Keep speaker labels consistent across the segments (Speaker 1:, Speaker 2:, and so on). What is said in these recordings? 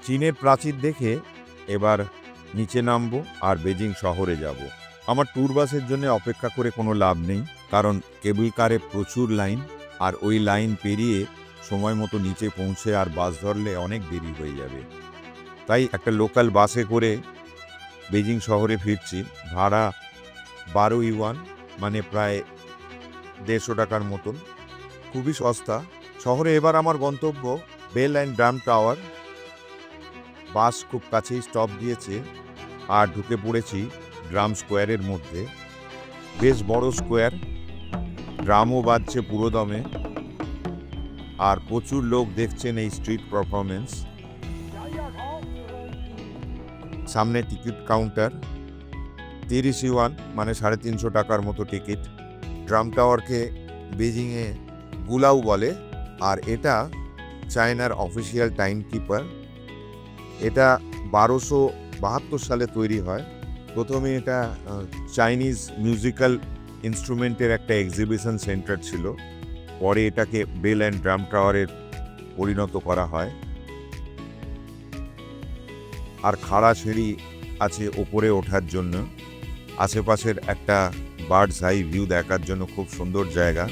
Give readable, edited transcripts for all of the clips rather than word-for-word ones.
Speaker 1: চীনের প্রাচীর দেখে এবার নিচে নামবো আর বেজিং শহরে যাব। আমার ট্যুর বাসের জন্য অপেক্ষা করে কোনো লাভ নেই, কারণ কেবল কারে প্রচুর লাইন, আর ওই লাইন পেরিয়ে সময় মতো নিচে পৌঁছে আর বাস ধরলে অনেক দেরি হয়ে যাবে। তাই একটা লোকাল বাসে করে বেজিং শহরে ফিরছি। ভাড়া 12 ইউয়ান, মানে প্রায় 150 টাকার মতন, খুবই সস্তা। শহরে এবার আমার গন্তব্য বেল অ্যান্ড ড্রাম টাওয়ার। বাস খুব কাছেই স্টপ দিয়েছে আর ঢুকে পড়েছি ড্রাম স্কোয়ারের মধ্যে। বেশ বড় স্কোয়ার, ড্রামও বাজছে পুরোদমে, আর প্রচুর লোক দেখছেন এই স্ট্রিট পারফরমেন্স। সামনে টিকিট কাউন্টার, 30 ইউয়ান, মানে 350 টাকার মতো টিকিট। ড্রাম টাওয়ারকে বেজিংয়ে গুলাও বলে, আর এটা চায়নার অফিসিয়াল টাইম কিপার। এটা 1272 সালে তৈরি হয়। প্রথমে এটা চাইনিজ মিউজিক্যাল ইনস্ট্রুমেন্টের একটা এক্সিবিশন সেন্টার ছিল, পরে এটাকে বেল অ্যান্ড ড্রাম টাওয়ারের পরিণত করা হয়। আর খাড়া সিঁড়ি আছে ওপরে ওঠার জন্য। আশেপাশের একটা বার্ডস আই ভিউ দেখার জন্য খুব সুন্দর জায়গা।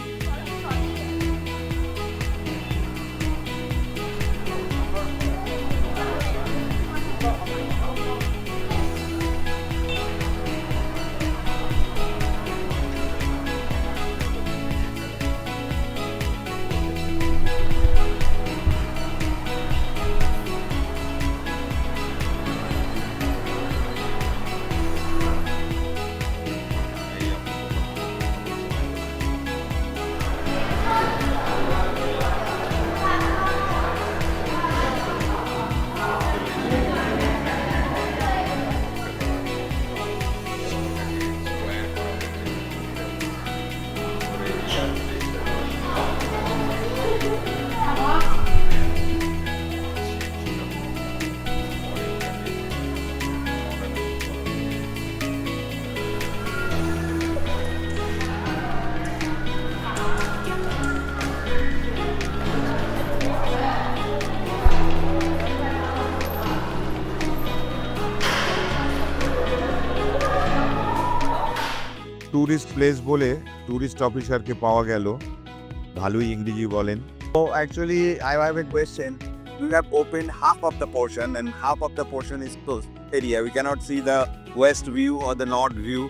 Speaker 1: ট্যুরিস্ট প্লেস বলে ট্যুরিস্ট অফিসারকে পাওয়া গেল, ভালোই ইংরেজি বলেন।
Speaker 2: So actually, I have a question. We have opened half of the portion and half of the portion is closed area. We cannot see the west view or the north view.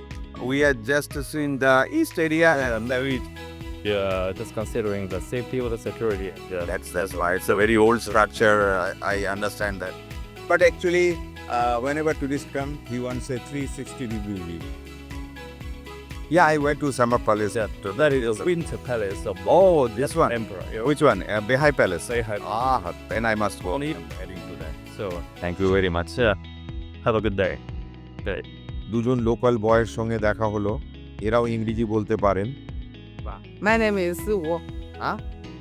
Speaker 2: We are just seeing the east area and we,
Speaker 3: Yeah, just considering the safety or the security. Yeah.
Speaker 2: that's why it's a very old structure. I understand that. But actually, whenever tourists come,
Speaker 1: He wants a 360-degree view.
Speaker 2: yeah, I went to Summer Palace.
Speaker 3: Yeah, so that is Winter Palace of
Speaker 2: Oh, this one.
Speaker 3: Emperor.
Speaker 2: Which one? Behai Palace.
Speaker 3: They have
Speaker 2: Ah, then I must go.
Speaker 3: only heading to that. So thank you very much. Have a good day. Okay.
Speaker 1: দুজন local বয়ের সঙ্গে দেখা হলো, এরাও ইংরেজি বলতে পারেন।
Speaker 4: My name is Su Wu.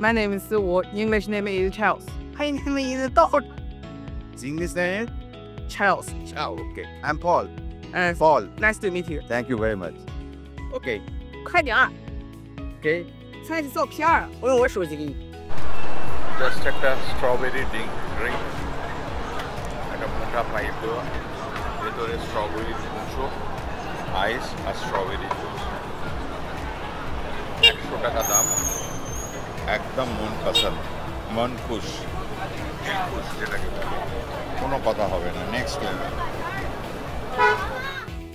Speaker 4: My name is Su Wu. English name is Charles.
Speaker 2: My name is Todd. English name?
Speaker 4: Charles.
Speaker 2: Oh, okay. I'm Paul.
Speaker 4: And
Speaker 2: Paul.
Speaker 4: nice to meet you.
Speaker 2: Thank you very much. Okay.
Speaker 4: 快点儿
Speaker 2: Okay.
Speaker 4: 开始照片儿，我用我手机给你。
Speaker 2: Just একটা strawberry drink, একটা মোটা pipe দেওয়া, ভেতরে strawberry কুচো, আইস আর strawberry juice. 100 টাকা দাম, একদম মন পছন্দ, মন খুশ, দিল খুশ যেটাকে বলে, কোনো কথা হবে না। Next level.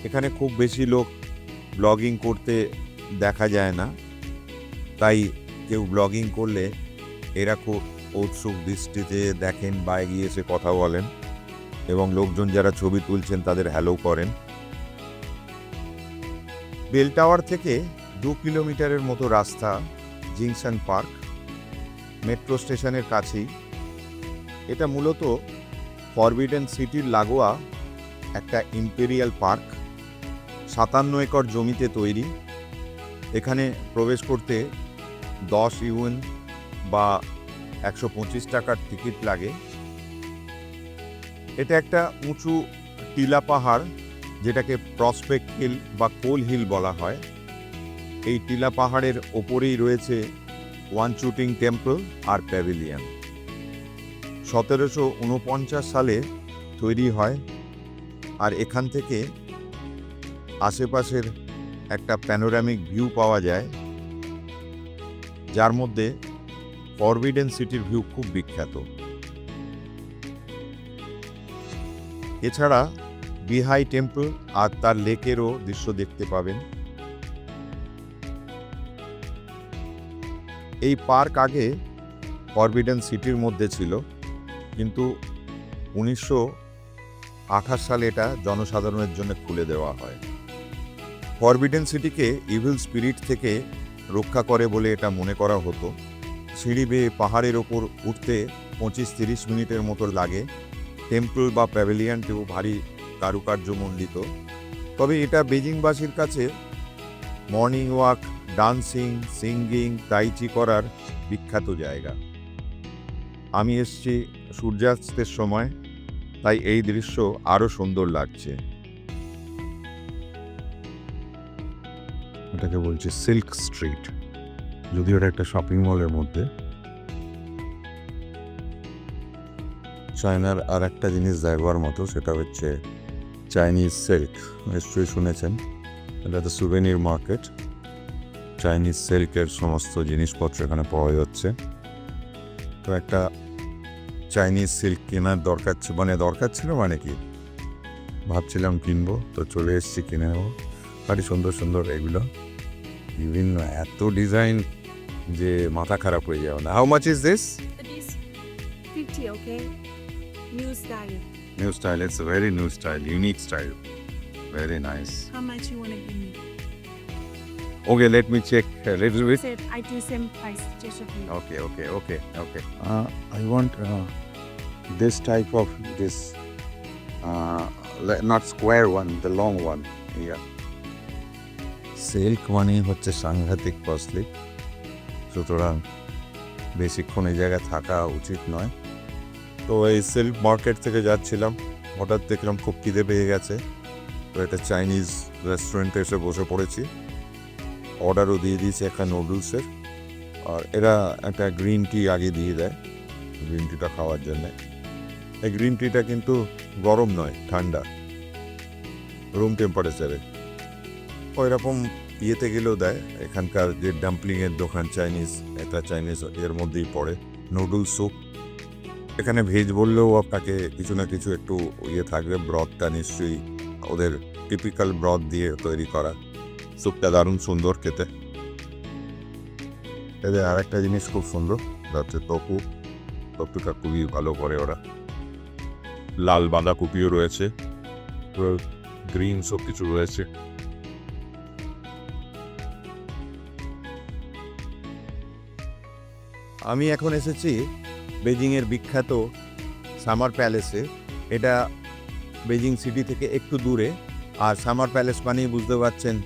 Speaker 1: এখানে খুব বেশি লোক ব্লগিং করতে দেখা যায় না, তাই কেউ ব্লগিং করলে এরা খুব উৎসুক দৃষ্টিতে দেখেন বা এগিয়ে এসে কথা বলেন, এবং লোকজন যারা ছবি তুলছেন তাদের হ্যালো করেন। বেল টাওয়ার থেকে 2 কিলোমিটারের মতো রাস্তা জিংশন পার্ক, মেট্রো স্টেশনের কাছেই। এটা মূলত ফরবিডেন সিটির লাগোয়া একটা ইম্পেরিয়াল পার্ক, 57 একর জমিতে তৈরি। এখানে প্রবেশ করতে 10 ইউয়ান বা 125 টাকার টিকিট লাগে। এটা একটা উঁচু টিলা পাহাড়, যেটাকে প্রসপেক্ট হিল বা কোল হিল বলা হয়। এই টিলা পাহাড়ের ওপরেই রয়েছে ওয়ান শুটিং টেম্পল আর প্যাভিলিয়ন। 1749 সালে তৈরি হয়, আর এখান থেকে আশেপাশের একটা প্যানোরামিক ভিউ পাওয়া যায়, যার মধ্যে ফরবিডেন সিটির ভিউ খুব বিখ্যাত। এছাড়া বিহাই টেম্পল আর তার লেকেরও দৃশ্য দেখতে পাবেন। এই পার্ক আগে ফরবিডেন সিটির মধ্যে ছিল, কিন্তু 1928 সালে এটা জনসাধারণের জন্য খুলে দেওয়া হয়। ফরবিডেন সিটিকে ইভিল স্পিরিট থেকে রক্ষা করে বলে এটা মনে করা হতো। সিঁড়ি বেয়ে পাহাড়ের ওপর উঠতে 25-30 মিনিটের মতো লাগে। টেম্পল বা প্যাভিলিয়নটিও ভারী কারুকার্যমণ্ডিত। তবে এটা বেজিংবাসীর কাছে morning walk, dancing, singing, tai chi করার বিখ্যাত জায়গা। আমি এসেছি সূর্যাস্তের সময়, তাই এই দৃশ্য আরও সুন্দর লাগছে। এটাকে বলছে সিল্ক স্ট্রিট, যদিও এটা একটা শপিং মলের মধ্যে। চায়নার আর একটা জিনিস দেখবার মতো, সেটা হচ্ছে চাইনিজ সিল্ক। নিশ্চয়ই শুনেছেন, এটা তো সুভেনির মার্কেট। চাইনিজ সিল্কের সমস্ত জিনিসপত্র এখানে পাওয়া যাচ্ছে। তো একটা চাইনিজ সিল্ক কেনার দরকার ছিল, মানে কি ভাবছিলাম কিনবো, তো চলে এসেছি, কিনে নেবো। ভারী সুন্দর সুন্দর এগুলো, বিভিন্ন এত ডিজাইন যে মাথা খারাপ হয়ে যাবে না। How much is this?
Speaker 5: It is 50, okay? New style.
Speaker 1: New style, it's a very new style, unique style. Very nice.
Speaker 5: How much you wanna give me?
Speaker 1: Okay, let me check a little bit.
Speaker 5: Said I do same price, just a few.
Speaker 1: Okay. I want this type of this, not square one, the long one. Yeah. Silk মানে হচ্ছে সাংঘাতিক costly, সুতরাং বেশিক্ষণ এই জায়গায় থাকা উচিত নয়। তো এই সিল্ক মার্কেট থেকে যাচ্ছিলাম, হঠাৎ দেখলাম খুব খিদে পেয়ে গেছে। তো একটা চাইনিজ রেস্টুরেন্টে এসে বসে পড়েছি, অর্ডারও দিয়ে দিয়েছি একটা নুডলসের। আর এরা একটা গ্রিন টি আগে দিয়ে দেয় গ্রিন টিটা খাওয়ার জন্যে। এই গ্রিন টিটা কিন্তু গরম নয়, ঠান্ডা, রুম টেম্পারেচারে। ওই রকম ইয়েতে গেলেও দেয়। এখানকার যে ডাম্পলিংয়ের দোকান চাইনিজ, এটা চাইনিজ এর মধ্যেই পড়ে। নুডলস স্যুপ, এখানে ভেজ বললেও আপনাকে কিছু না কিছু একটু ইয়ে থাকবে। ব্রথটা নিশ্চয়ই ওদের টিপিক্যাল ব্রথ দিয়ে তৈরি করা। স্যুপটা দারুণ সুন্দর খেতে। এদের আর একটা জিনিস খুব সুন্দর, হচ্ছে তপুটা খুবই ভালো করে ওরা। লাল বাঁধাকপিও রয়েছে, গ্রিন সব কিছু রয়েছে। আমি এখন এসেছি বেজিংয়ের বিখ্যাত সামার প্যালেসে। এটা বেজিং সিটি থেকে একটু দূরে। আর সামার প্যালেস মানেই বুঝতে পারছেন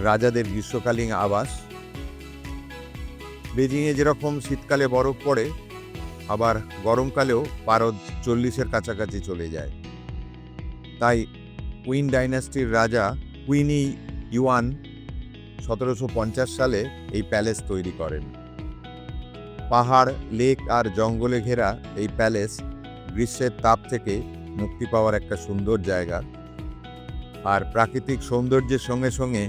Speaker 1: রাজাদের গ্রীষ্মকালীন আবাস। বেজিংয়ে যেরকম শীতকালে বরফ পড়ে, আবার গরমকালেও পারদ 40-এর কাছাকাছি চলে যায়। তাই কুইন ডাইনাস্টির রাজা কুইনি ইউয়ান 1750 সালে এই প্যালেস তৈরি করেন। পাহাড়, লেক আর জঙ্গলে ঘেরা এই প্যালেস গ্রীষ্মের তাপ থেকে মুক্তি পাওয়ার একটা সুন্দর জায়গা। আর প্রাকৃতিক সৌন্দর্যের সঙ্গে সঙ্গে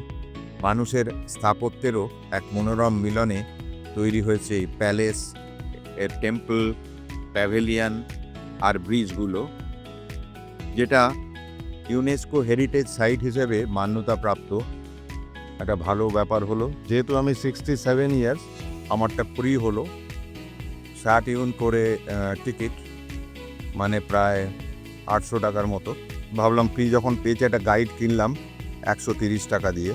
Speaker 1: মানুষের স্থাপত্যেরও এক মনোরম মিলনে তৈরি হয়েছে এই প্যালেস, এর টেম্পল, প্যাভিলিয়ন আর ব্রিজগুলো, যেটা ইউনেস্কো হেরিটেজ সাইট হিসেবে মান্যতাপ্রাপ্ত। একটা ভালো ব্যাপার হলো, যেহেতু আমি 67 ইয়ার্স, আমারটা ফ্রি হলো। 60 ইউন করে টিকিট, মানে প্রায় 800 টাকার মতো। ভাবলাম ফ্রি যখন পেয়েছে, একটা গাইড কিনলাম 130 টাকা দিয়ে।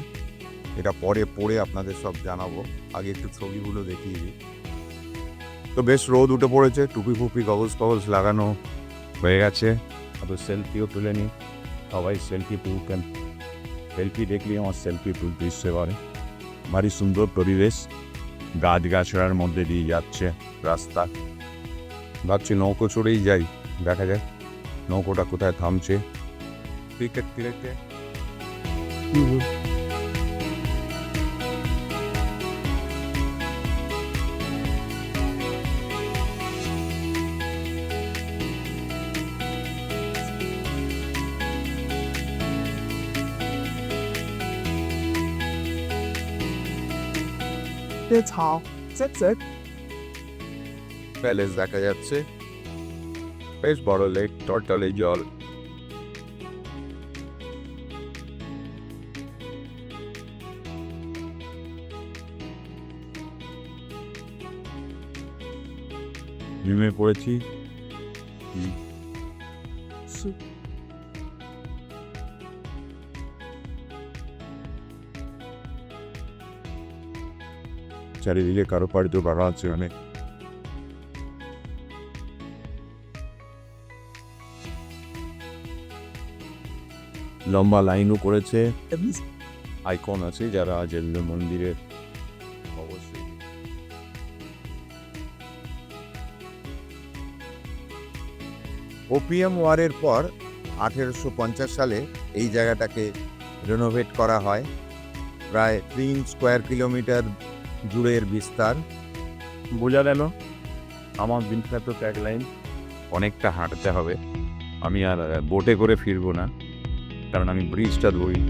Speaker 1: এটা পরে পড়ে আপনাদের সব জানাবো, আগে একটু ছবিগুলো দেখিয়ে দিই। তো বেশ রোদ উঠে পড়েছে, টুপি ফুপি গগলস লাগানো হয়ে গেছে।
Speaker 6: আবার সেলফিও তুলে নিই, সবাই সেলফি তুলতেন। সেলফি দেখলে আমার সেলফি তুলতে ইচ্ছে করে। ভারী সুন্দর পরিবেশ, গাছগাছড়ার মধ্যে দিয়ে যাচ্ছে রাস্তা। ভাবছি নৌকো চড়েই যাই, দেখা যাক নৌকোটা কোথায় থামছে। ক্রিকেট টিরেটে
Speaker 7: It's how. That's it.
Speaker 1: Palace দেখা যাচ্ছে, বেশ বড় লেক, টলটলে জল।
Speaker 6: নেমে পড়েছি। চারিদিকে কারো পাড়িতে বাড়া আছে অনেক। লম্বা লাইনও করেছে, আইকন আছে যারা আজের মন্দিরের অবশ্যই।
Speaker 1: ওপিয়াম ওয়ারের পর 1850 সালে এই জায়গাটাকে রেনোভেট করা হয়। প্রায় 3 স্কোয়ার কিলোমিটার জুড়ের বিস্তার।
Speaker 6: বোঝা গেল আমার বিখ্যাত ট্যাগলাইন, অনেকটা হাঁটতে হবে। আমি আর বোটে করে ফিরবো না, কারণ আমি ব্রিজটা ধরি।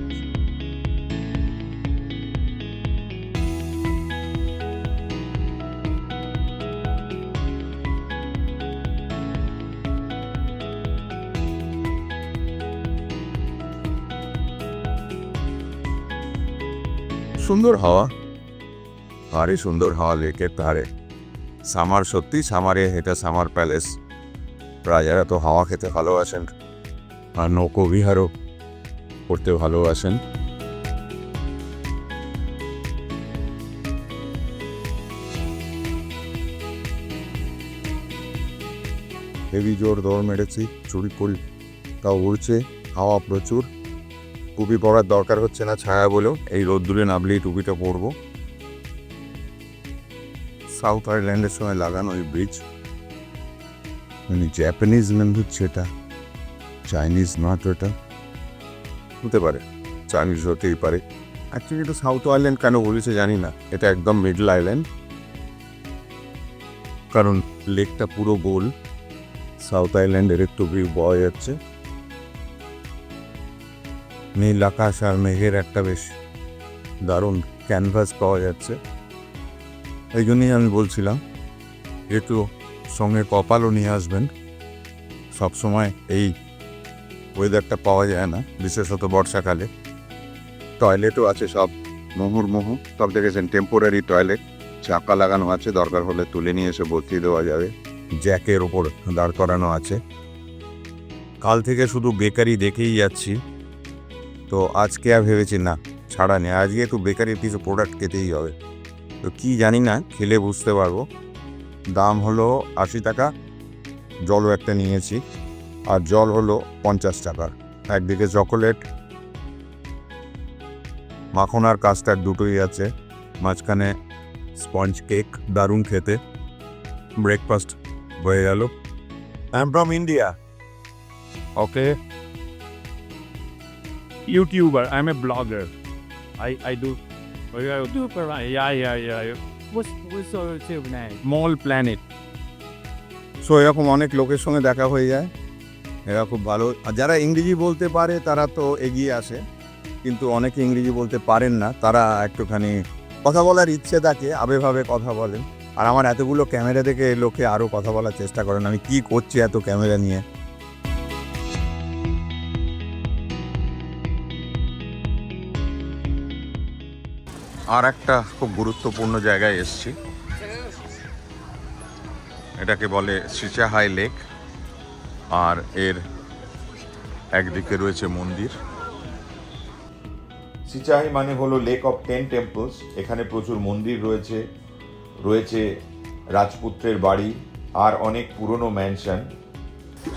Speaker 1: সুন্দর হাওয়া, ভারী সুন্দর হাওয়া লেকের ধারে। সামার, সত্যি সামারে এটা সামার প্যালেস। রাজারা তো হাওয়া খেতে ভালোবাসেন,
Speaker 6: আর নৌকোবিহারও করতে ভালোবাসেন।
Speaker 1: হেভি জোর দৌড় মেরেছি, চুরি করি, তাও উড়ছে, হাওয়া প্রচুর। টুপি পরার দরকার হচ্ছে না ছায়া বলেও, এই রোদ্দুরে নামলেই টুপিটা পরবো। সাউথ আইল্যান্ডের সময় লাগানো এই ব্রিজ। জ্যাপানিজ ম্যান হচ্ছে এটা, চাইনিজ নট, এটা হতে পারে, চাইনিজ হতেই পারে। অ্যাকচুয়ালি এটা সাউথ আইল্যান্ড কেন বলেছে জানি না, এটা একদম মিডল আইল্যান্ড, কারণ লেকটা পুরো গোল। সাউথ আইল্যান্ডের একটু ভিউ পাওয়া যাচ্ছে, নীল আকাশ আর মেঘের একটা বেশ দারুণ ক্যানভাস পাওয়া যাচ্ছে। এই জন্যই আমি বলছিলাম একটু সঙ্গে কপালও নিয়ে আসবেন, সবসময় এই ওয়েদারটা পাওয়া যায় না, বিশেষত বর্ষাকালে। টয়লেটও আছে সব মুহুর্মুহু, সব দেখেছেন টেম্পোরারি টয়লেট, চাকা লাগানো আছে, দরকার হলে তুলে নিয়ে এসে ভর্তি দেওয়া যাবে। জ্যাকের ওপর দাঁড় করানো আছে। কাল থেকে শুধু বেকারি দেখেই যাচ্ছি, তো আজকে আর ভেবেছি না ছাড়া নেই, আজকে একটু বেকারির কিছু প্রোডাক্ট খেতেই হবে। তো কি জানি না, খেলে বুঝতে পারবো। দাম হলো 80 টাকা, জলও একটা নিয়েছি, আর জল হলো 50 টাকার। একদিকে চকোলেট, মাখন আর কাস্টার্ড দুটোই আছে, মাঝখানে স্পঞ্জ কেক, দারুণ খেতে। ব্রেকফাস্ট হয়ে গেল। I am from India.
Speaker 6: Okay. YouTuber, I'm a blogger. I do.
Speaker 3: YouTuber, right? Yeah. What's your YouTube name?
Speaker 6: Small Planet.
Speaker 1: So এরকম অনেক লোকের সঙ্গে দেখা হয়ে যায়, এরা খুব ভালো। আর যারা ইংরেজি বলতে পারে তারা তো এগিয়ে আসে, কিন্তু অনেকে ইংরেজি বলতে পারেন না, তারা একটুখানি কথা বলার ইচ্ছে থাকে, আবেভাবে কথা বলেন। আর আমার এতগুলো ক্যামেরা দেখে লোকে আরও কথা বলার চেষ্টা করেন, আমি কি করছি এত ক্যামেরা নিয়ে। আর একটা খুব গুরুত্বপূর্ণ জায়গায় এসেছি, এটাকে বলে সিচাহাই লেক, আর এর একদিকে রয়েছে মন্দির। সিচাহাই মানে হলো লেক অফ 10 টেম্পলস। এখানে প্রচুর মন্দির রয়েছে, রয়েছে রাজপুত্রের বাড়ি আর অনেক পুরনো ম্যানশন।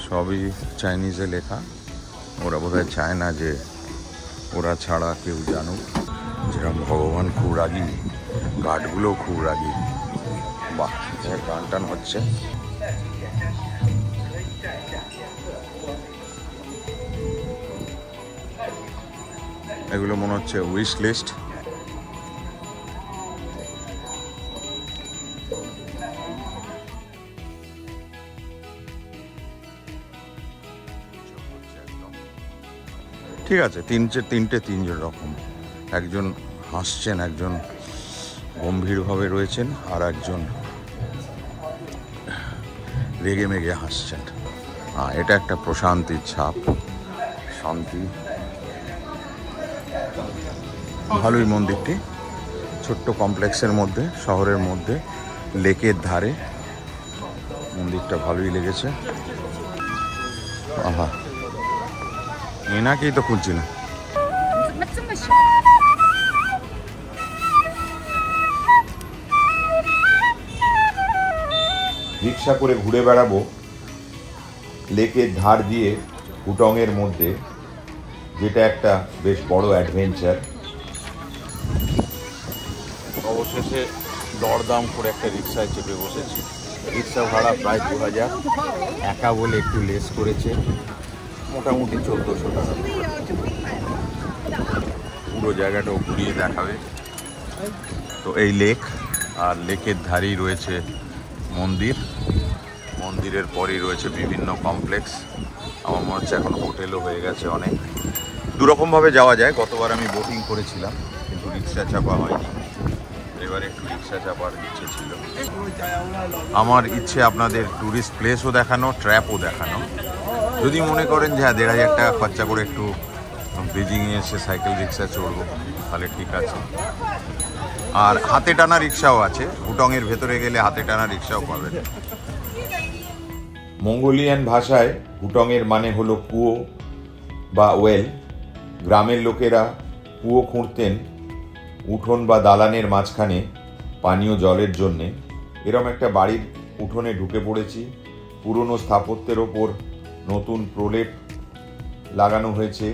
Speaker 1: সবই চাইনিজে লেখা, ওরা বোধহয় চায় না যে ওরা ছাড়া কেউ জানুক। যেরকম ভগবান খুব রাগী, গার্ডগুলোও খুব রাগী। বাহ, গান টান হচ্ছে। এগুলো মনে হচ্ছে উইশ লিস্ট। ঠিক আছে, তিনটে তিনজন রকম, একজন হাসছেন, একজন
Speaker 6: গম্ভীরভাবে রয়েছেন, আর একজন রেগে মেগে হাসছেন। এটা একটা প্রশান্তির ছাপ, শান্তি। ভালোই মন্দিরটি, ছোট্ট কমপ্লেক্সের মধ্যে, শহরের মধ্যে, লেকের ধারে। মন্দিরটা ভালোই লেগেছে। আহা, এনাকেই তো খুঁজছি না।
Speaker 1: রিক্সা করে ঘুরে বেড়াবো লেকের ধার দিয়ে হুটংয়ের মধ্যে, যেটা একটা বেশ বড় অ্যাডভেঞ্চার।
Speaker 6: অবশেষে দরদাম করে একটা রিক্সায় চেপে বসেছি। রিক্সা ভাড়া প্রায় 2000, একা বলে একটু লেস করেছে, মোটামুটি 1400 টাকা। পুরো জায়গাটাও ঘুরিয়ে দেখাবে। তো এই লেক, আর লেকের ধারেই রয়েছে মন্দির, মন্দিরের পরেই রয়েছে বিভিন্ন কমপ্লেক্স। আমার মনে হচ্ছে এখন হোটেলও হয়ে গেছে অনেক। দুরকমভাবে যাওয়া যায়। গতবার আমি বোটিং করেছিলাম, কিন্তু রিক্সা চাপা হয়নি। এবার একটু রিক্সা চাপার ইচ্ছে ছিল। আমার ইচ্ছে আপনাদের ট্যুরিস্ট প্লেসও দেখানো, ট্র্যাপও দেখানো। যদি মনে করেন যে 1500 টাকা খরচা করে একটু বেজিংয়ে এসে সাইকেল রিক্সা চড়বো, তাহলে ঠিক আছে। আর হাতে টানা রিক্সাও আছে, হুটংয়ের ভেতরে গেলে হাতে টানা রিক্সাও পাবেন।
Speaker 1: মঙ্গোলিয়ান ভাষায় হুটংয়ের মানে হলো কুয়ো বা ওয়েল। গ্রামের লোকেরা কুয়ো খুঁড়তেন উঠোন বা দালানের মাঝখানে পানীয় জলের জন্যে। এরম একটা বাড়ির উঠোনে ঢুকে পড়েছি। পুরনো স্থাপত্যের ওপর নতুন প্রলেপ লাগানো হয়েছে,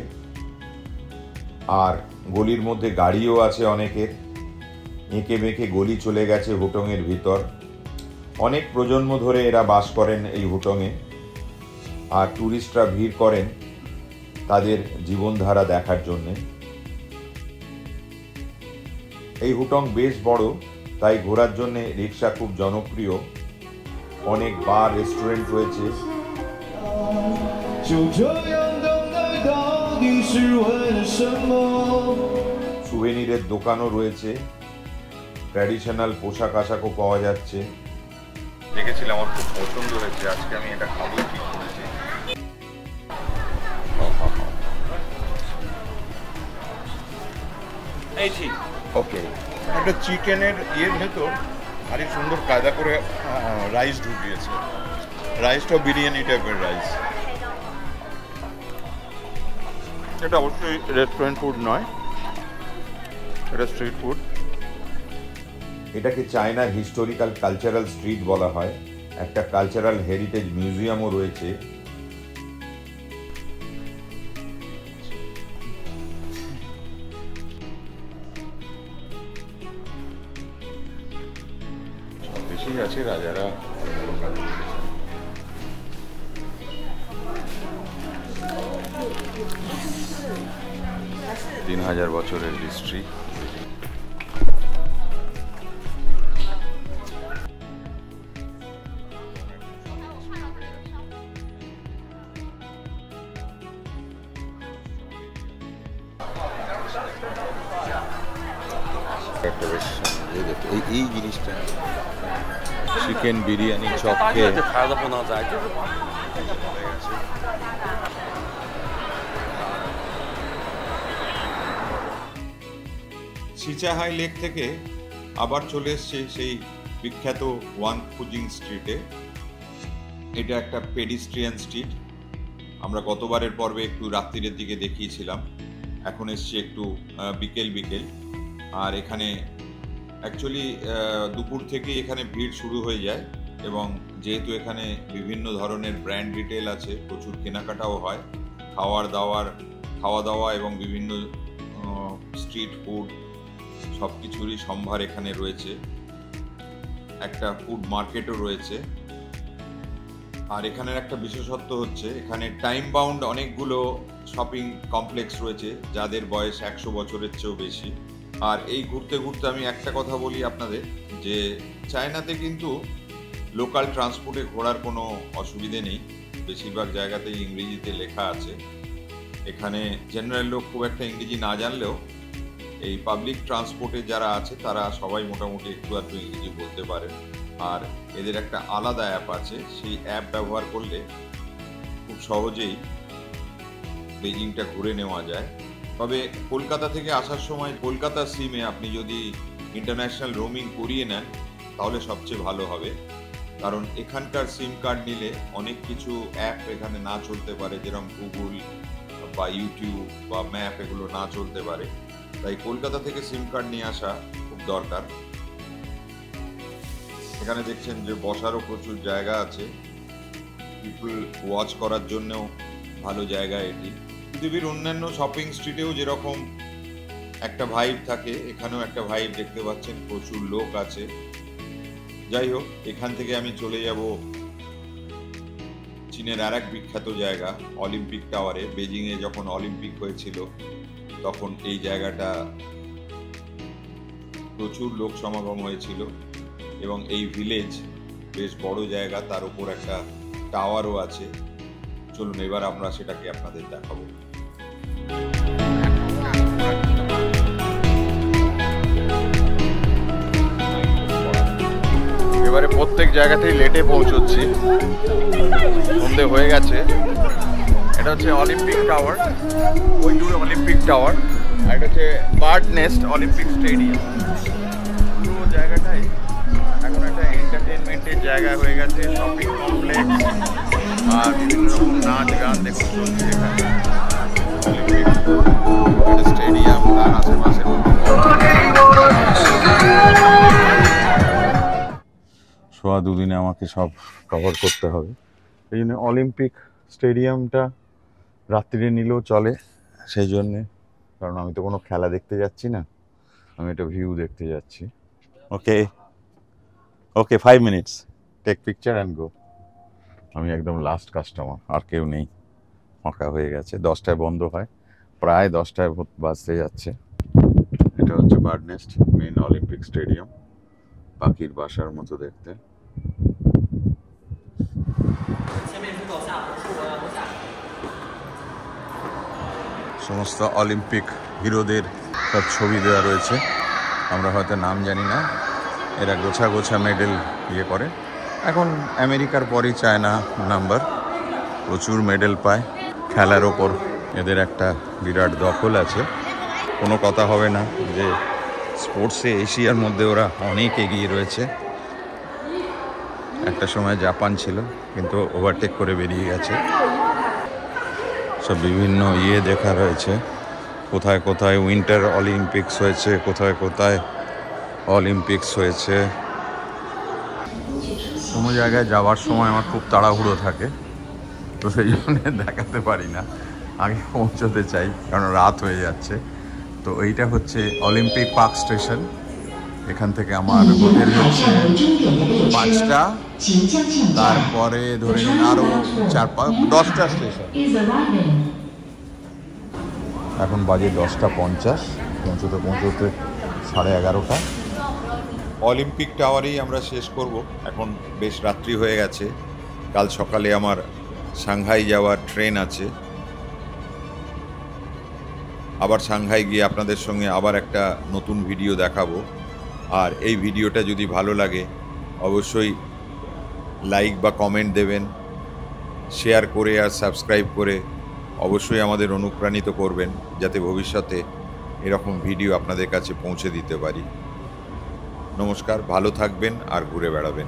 Speaker 1: আর গলির মধ্যে গাড়িও আছে অনেকের। এঁকে বেঁকে গলি চলে গেছে হুটংয়ের ভিতর। অনেক প্রজন্ম ধরে এরা বাস করেন এই হুটংয়ে, আর ট্যুরিস্টরা ভিড় করেন তাদের জীবনধারা দেখার জন্যে। এই হুটং বেশ বড়, তাই ঘোরার জন্য রিক্সা খুব জনপ্রিয়। অনেক বার, রেস্টুরেন্ট রয়েছে। সুভেনিরের দোকানও রয়েছে, ট্র্যাডিশনাল পোশাক আশাকও পাওয়া যাচ্ছে।
Speaker 6: দেখেছিলাম, আমার খুব পছন্দ হয়েছে। আজকে আমি এটা খাবো ঠিক করেছি। ওকে, একটা চিকেনের ইয়ের ভেতর আরেক সুন্দর কায়দা করে রাইস ঢুকিয়েছে। রাইসটাও বিরিয়ানি টাইপের রাইস। এটা অবশ্যই রেস্টুরেন্ট ফুড নয়, এটা স্ট্রিট ফুড।
Speaker 1: এটাকে চায়নার হিস্টোরিক্যাল কালচারাল স্ট্রিট বলা হয়। একটা কালচারাল হেরিটেজ মিউজিয়ামও রয়েছে।
Speaker 6: বেশি আছে রাজারা। 3000 বছরের হিস্ট্রি। একটা বেশ এই জিনিসটা চিকেন বিরিয়ানি চপ খেয়ে
Speaker 1: সিচাহাই লেক থেকে আবার চলে এসছে সেই বিখ্যাত ওয়ান ফুজিং স্ট্রিটে। এটা একটা পেডিস্ট্রিয়ান স্ট্রিট। আমরা গতবারের পর্বে একটু রাত্রির দিকে দেখিয়েছিলাম, এখন এসছে একটু বিকেল বিকেল। আর এখানে অ্যাকচুয়ালি দুপুর থেকেই এখানে ভিড় শুরু হয়ে যায়, এবং যেহেতু এখানে বিভিন্ন ধরনের ব্র্যান্ড রিটেল আছে, প্রচুর কেনাকাটাও হয়। খাওয়া দাওয়া এবং বিভিন্ন স্ট্রিট ফুড সব কিছুরই সম্ভার এখানে রয়েছে। একটা ফুড মার্কেটও রয়েছে। আর এখানের একটা বিশেষত্ব হচ্ছে এখানে টাইম বাউন্ড অনেকগুলো শপিং কমপ্লেক্স রয়েছে, যাদের বয়স 100 বছরের চেয়েও বেশি। আর এই ঘুরতে ঘুরতে আমি একটা কথা বলি আপনাদের, যে চায়নাতে কিন্তু লোকাল ট্রান্সপোর্টে ঘোরার কোনো অসুবিধে নেই। বেশিরভাগ জায়গাতেই ইংরেজিতে লেখা আছে। এখানে জেনারেল লোক খুব একটা ইংরেজি না জানলেও এই পাবলিক ট্রান্সপোর্টে যারা আছে তারা সবাই মোটামুটি একটু আধটু ইংরেজি বলতে পারে। আর এদের একটা আলাদা অ্যাপ আছে, সেই অ্যাপ ব্যবহার করলে খুব সহজেই বেজিংটা ঘুরে নেওয়া যায়। তবে কলকাতা থেকে আসার সময় কলকাতা সিমে আপনি যদি ইন্টারন্যাশনাল রোমিং করিয়ে নেন তাহলে সবচেয়ে ভালো হবে, কারণ এখানকার সিম কার্ড নিলে অনেক কিছু অ্যাপ এখানে না চলতে পারে, যেরকম গুগল বা ইউটিউব বা ম্যাপ এগুলো না চলতে পারে। তাই কলকাতা থেকে সিম কার্ড নিয়ে আসা খুব দরকার। এখানে দেখছেন যে বসারও প্রচুর জায়গা আছে, পিপল ওয়াচ করার জন্যও ভালো জায়গা এটি। পৃথিবীর অন্যান্য শপিং স্ট্রিটেও যেরকম একটা ভাইব থাকে, এখানেও একটা ভাইব দেখতে পাচ্ছেন, প্রচুর লোক আছে। যাই হোক, এখান থেকে আমি চলে যাব চীনের আর এক বিখ্যাত জায়গা অলিম্পিক টাওয়ারে। বেজিংয়ে যখন অলিম্পিক হয়েছিল তখন এই জায়গাটা প্রচুর লোক সমাগম হয়েছিল এবং এই ভিলেজ বেশ বড় জায়গা, তার উপর একটা টাওয়ারও আছে। চলুন এবার আমরা সেটাকে আপনাদের দেখাবো।
Speaker 2: এবারে প্রত্যেক জায়গাতেই লেটে পৌঁছচ্ছি, সন্ধে হয়ে গেছে। এটা হচ্ছে অলিম্পিক টাওয়ার, ওই দূরে অলিম্পিক টাওয়ার, আর এটা হচ্ছে বার্ড নেস্ট অলিম্পিক স্টেডিয়াম। পুরো জায়গাটাই এখন একটা এন্টারটেনমেন্টের জায়গা হয়ে গেছে, শপিং কমপ্লেক্স আর বিভিন্ন রকম নাচ গান দেখুন চলছে এখানে। অলিম্পিক স্টেডিয়াম, তার আশেপাশে
Speaker 6: সোয়া দুদিনে আমাকে সব কভার করতে হবে, এই জন্য অলিম্পিক স্টেডিয়ামটা রাত্রিরে নিলেও চলে, সেই জন্যে, কারণ আমি তো কোনো খেলা দেখতে যাচ্ছি না, আমি একটা ভিউ দেখতে যাচ্ছি। Okay okay 5 minutes, take picture and go. আমি একদম লাস্ট কাস্টমার, আর কেউ নেই, ফাঁকা হয়ে গেছে। 10টায় বন্ধ হয়, প্রায় 10টায় বাজতে যাচ্ছে। এটা হচ্ছে bird nest, main Olympic stadium, পাখির বাসার মতো দেখতে। সমস্ত অলিম্পিক হিরোদের সব ছবি দেওয়া রয়েছে, আমরা হয়তো নাম জানি না। এরা গোছা গোছা মেডেল ইয়ে করে। এখন আমেরিকার পরই চায়না নাম্বার, প্রচুর মেডেল পায়। খেলার ওপর এদের একটা বিরাট দখল আছে, কোনো কথা হবে না যে স্পোর্টসে এশিয়ার মধ্যে ওরা অনেক এগিয়ে রয়েছে। একটা সময় জাপান ছিল, কিন্তু ওভারটেক করে বেরিয়ে গেছে। সব বিভিন্ন ইয়ে দেখা রয়েছে, কোথায় কোথায় উইন্টার অলিম্পিক্স হয়েছে, কোথায় কোথায় অলিম্পিক্স হয়েছে। কোনো জায়গায় যাওয়ার সময় আমার খুব তাড়াহুড়ো থাকে, তো সেই জন্য দেখাতে পারি না, আগে পৌঁছতে চাই কারণ রাত হয়ে যাচ্ছে। তো এইটা হচ্ছে অলিম্পিক পার্ক স্টেশন, এখান থেকে আমার হোটেল হচ্ছে 5টা, তারপরে ধরে নিন আরও 10টা স্টেশন। এখন বাজে 10:50, পৌঁছতে পৌঁছতে 11:30।
Speaker 1: অলিম্পিক টাওয়ারেই আমরা শেষ করব, এখন বেশ রাত্রি হয়ে গেছে। কাল সকালে আমার সাংহাই যাওয়ার ট্রেন আছে, আবার সাংহাই গিয়ে আপনাদের সঙ্গে আবার একটা নতুন ভিডিও দেখাবো। আর এই ভিডিওটা যদি ভালো লাগে অবশ্যই লাইক বা কমেন্ট দেবেন, শেয়ার করে আর সাবস্ক্রাইব করে অবশ্যই আমাদের অনুপ্রাণিত করবেন, যাতে ভবিষ্যতে এরকম ভিডিও আপনাদের কাছে পৌঁছে দিতে পারি। নমস্কার, ভালো থাকবেন আর ঘুরে বেড়াবেন।